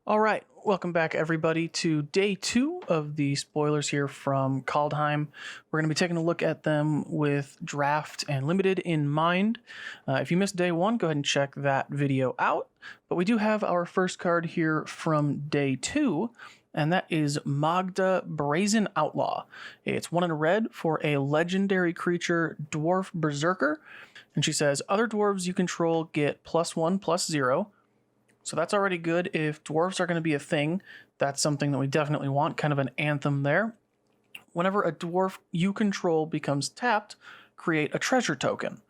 All right, welcome back everybody to day 2 of the spoilers here from Kaldheim. We're going to be taking a look at them with draft and limited in mind. If you missed day 1, go ahead and check that video out. But we do have our first card here from day 2, and that is Magda Brazen Outlaw. It's 1 in red for a legendary creature, Dwarf Berserker. And she says, other dwarves you control get +1/+0. So that's already good. If dwarves are going to be a thing, that's something that we definitely want, kind of an anthem there. Whenever a dwarf you control becomes tapped, create a treasure token.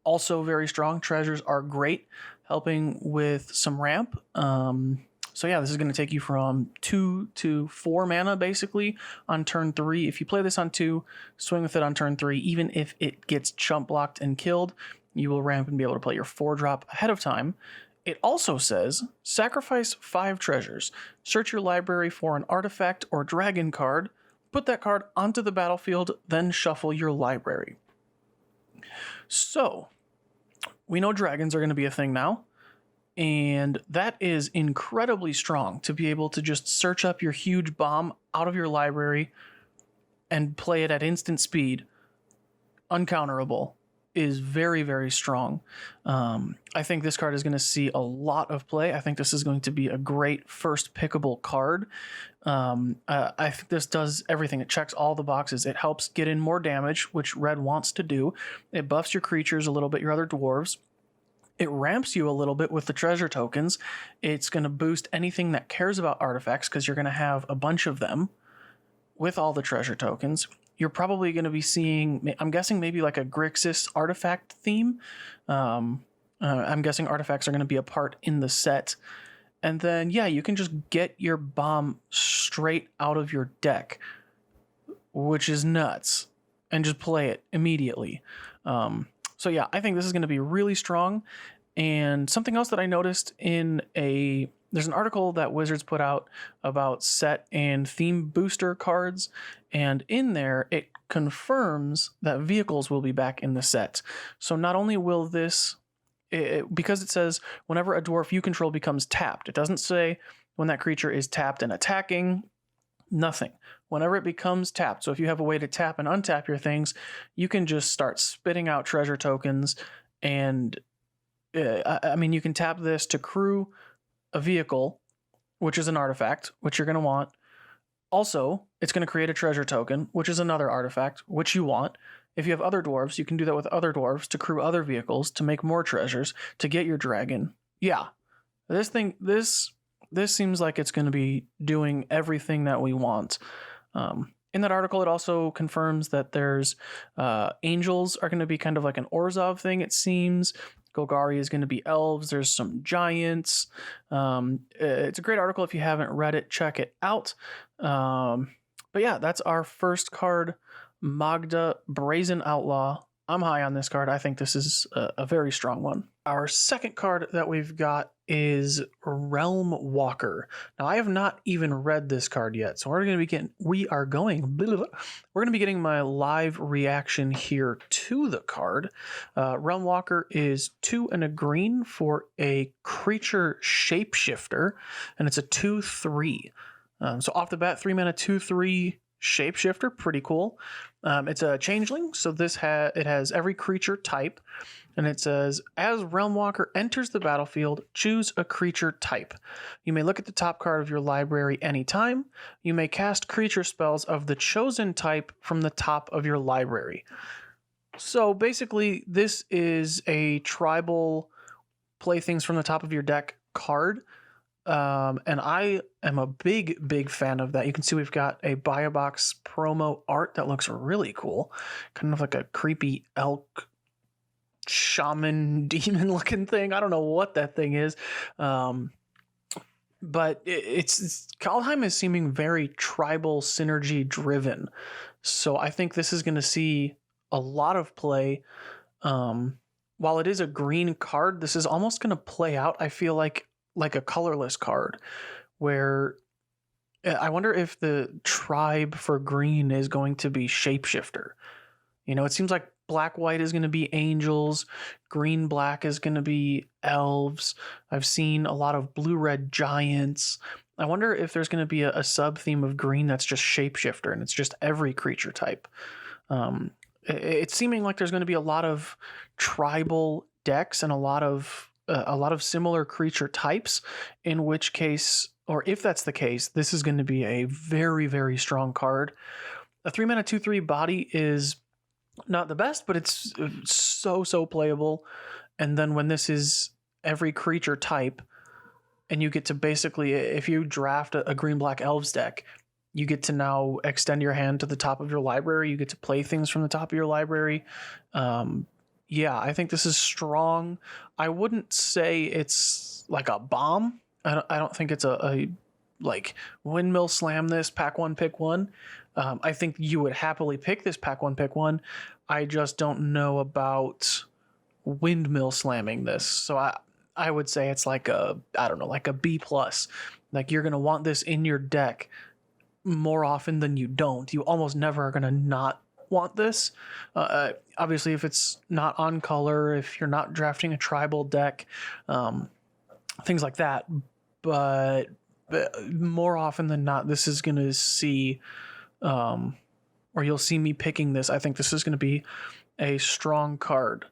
Also very strong. Treasures are great, helping with some ramp. So yeah, this is going to take you from 2 to 4 mana, basically, on turn 3. If you play this on 2, swing with it on turn 3. Even if it gets chump blocked and killed, you will ramp and be able to play your 4-drop ahead of time. It also says, sacrifice 5 treasures. Search your library for an artifact or dragon card. Put that card onto the battlefield, then shuffle your library. So, we know dragons are going to be a thing now. And that is incredibly strong to be able to just search up your huge bomb out of your library and play it at instant speed. Uncounterable. Is very, very strong. I think this card is going to see a lot of play. I think this is going to be a great first pickable card. I think this does everything. It checks all the boxes. It helps get in more damage, which red wants to do. It buffs your creatures a little bit, your other dwarves. It ramps you a little bit with the treasure tokens. It's going to boost anything that cares about artifacts because you're going to have a bunch of them with all the treasure tokens. You're probably going to be seeing, I'm guessing maybe like a Grixis artifact theme. I'm guessing artifacts are going to be a part in the set. And then, yeah, you can just get your bomb straight out of your deck, which is nuts, and just play it immediately. So yeah, I think this is going to be really strong. And something else that I noticed there's an article that Wizards put out about set and theme booster cards, and in there it confirms that vehicles will be back in the set. So not only will this, because it says whenever a dwarf you control becomes tapped, it doesn't say when that creature is tapped and attacking, nothing. Whenever it becomes tapped, so if you have a way to tap and untap your things, you can just start spitting out treasure tokens, and you can tap this to crew a vehicle, which is an artifact, which you're going to want. Also, it's going to create a treasure token, which is another artifact, which you want. If you have other dwarves, you can do that with other dwarves to crew other vehicles, to make more treasures, to get your dragon. Yeah, this seems like it's going to be doing everything that we want. In that article, it also confirms that there's angels are going to be kind of like an Orzhov thing, it seems. Golgari is going to be elves. There's some giants. It's a great article. If you haven't read it, check it out. But yeah, that's our first card, Magda Brazen Outlaw. I'm high on this card. I think this is a very strong one. Our second card that we've got is Realm Walker. Now, I have not even read this card yet, so we're going to be getting my live reaction here to the card. Realm Walker is 2 and a green for a creature shapeshifter, and it's a 2/3. So off the bat, 3 mana, 2/3 shapeshifter, pretty cool. It's a changeling, so it has every creature type, and it says, as Realm Walker enters the battlefield, choose a creature type. You may look at the top card of your library anytime. You may cast creature spells of the chosen type from the top of your library. So basically, this is a tribal play things from the top of your deck card. And I am a big fan of that. You can see we've got a buy a box promo art that looks really cool. Kind of like a creepy elk shaman demon looking thing. I don't know what that thing is. But Kaldheim is seeming very tribal synergy driven. So I think this is going to see a lot of play. While it is a green card, this is almost going to play out, I feel like a colorless card, where I wonder if the tribe for green is going to be shapeshifter. It seems like black-white is going to be angels. Green-black is going to be elves. I've seen a lot of blue-red giants. I wonder if there's going to be a sub-theme of green that's just shapeshifter, and it's just every creature type. It's seeming like there's going to be a lot of tribal decks and a lot of similar creature types, in which case, or if that's the case, this is going to be a very, very strong card. A 3-mana 2/3 body is not the best, but it's so playable. And then when this is every creature type, and you get to basically, if you draft a green-black elves deck, you get to now extend your hand to the top of your library. You get to play things from the top of your library. Yeah, I think this is strong. I wouldn't say it's like a bomb. I don't think it's a like windmill slam this, pack one, pick one. I think you would happily pick this pack one, pick one. I just don't know about windmill slamming this. So I would say it's like like a B+. Like you're going to want this in your deck more often than you don't. You almost never are going to not want this. Obviously, if it's not on color, if you're not drafting a tribal deck, things like that. But more often than not, this is going to see, or you'll see me picking this. I think this is going to be a strong card.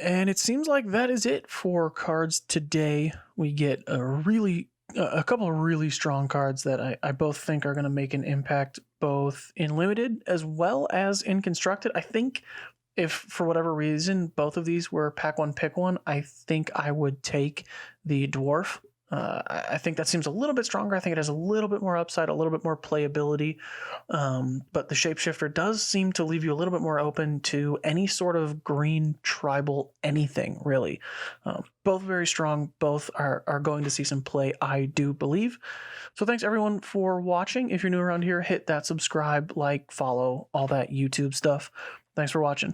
And it seems like that is it for cards today. We get a couple of really strong cards that I both think are going to make an impact both in limited as well as in constructed. I think if for whatever reason both of these were pack one, pick one, I think I would take the dwarf. I think that seems a little bit stronger. I think it has a little bit more upside, a little bit more playability. But the shapeshifter does seem to leave you a little bit more open to any sort of green tribal anything, really. Both very strong. Both are going to see some play, I do believe. So thanks everyone for watching. If you're new around here, hit that subscribe, like, follow, all that YouTube stuff. Thanks for watching.